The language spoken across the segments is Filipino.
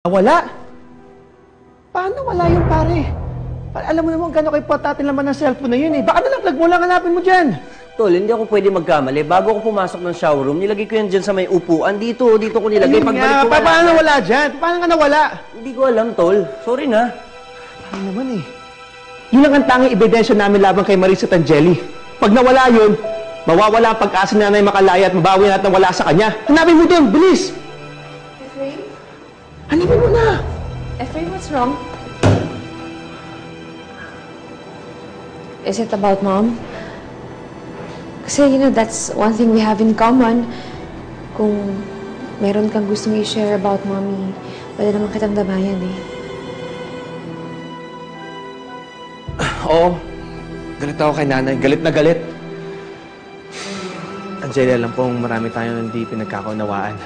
Wala? Paano wala yun, pare? Alam mo naman gano'n kayo patatin naman ng cellphone na yun eh. Baka nalang plug mo lang, hanapin mo dyan. Tol, hindi ako pwede magkamali. Bago ako pumasok ng shower room, nilagay ko yan dyan sa may upuan. Dito ko nilagay. Pagbalik ko wala. Paano nawala dyan? Paano nga nawala? Hindi ko alam, Tol. Sorry na. Paano naman eh? Yun lang ang tanging ebidensya namin laban kay Marisa Tangeli. Pag nawala yun, mawawala ang pag-asa na nanay makalaya at mabawi natin wala sa kanya. Hanapin mo doon, bilis! Efrain? Hanapin mo na! Efrain, what's wrong? Is it about Mom? Kasi, that's one thing we have in common. Kung meron kang gustong i-share about Mommy, pwede naman kitang dabayan eh. Oo. Galit ako kay nanay. Galit na galit. Angeli, alam pong marami tayong hindi pinagkakaunawaan.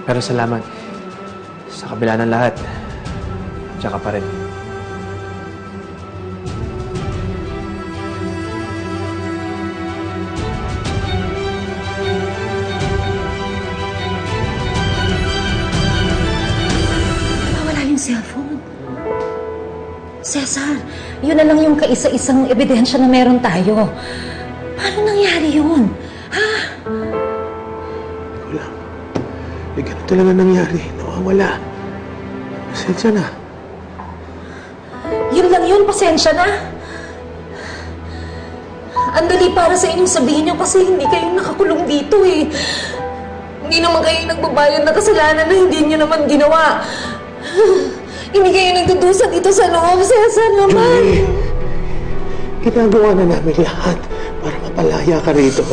Pero salamat. Sa kabila ng lahat, tsaka pa rin. Nawala yung cellphone. Cesar, yun na lang yung kaisa-isang ebidensya na meron tayo. Paano nangyari yun? Ha? Wala. Eh, ganun talaga nangyari. Nawawala. Pasensya na. Yun lang yun, pasensya na. Ang dali para sa inyong sabihin niyo kasi hindi kayo nakakulong dito eh. Hindi naman kayo nagbabayad na kasalanan na hindi niyo naman ginawa. Hindi kayo nagdudusa dito sa loob, Cesar naman. Julie, ginagawa na namin lahat para mapalaya ka rito.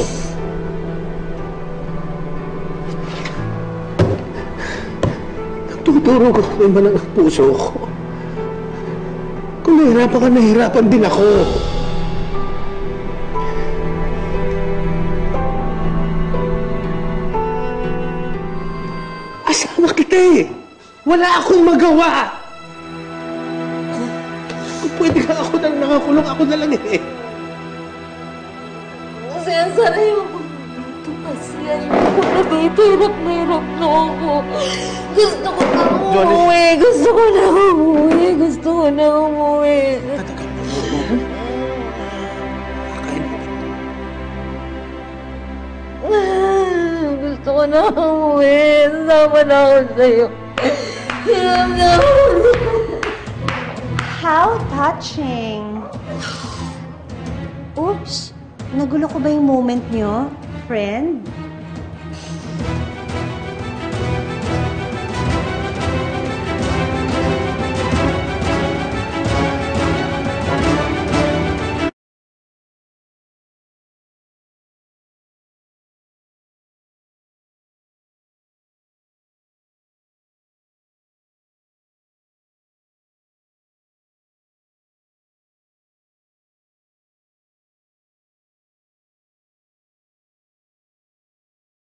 Nagtuturo ko kung iba ng puso ko. Kung nahirapan ka, nahirapan din ako. Asama kita eh. Wala akong magawa. Kung pwede ka ako na nakakulong, ako na lang eh. Cesar, ayoko dito kasi ayoko na dito. Hirap na ako. Gusto ko na umuwi. Gusto ko na umuwi. Gusto ko na umuwi. Tatagal mo mo. Gusto ko na umuwi. Sama na ako sa'yo. Hirap na ako. How touching. Oops. Nagulo ko ba yung moment nyo, friend?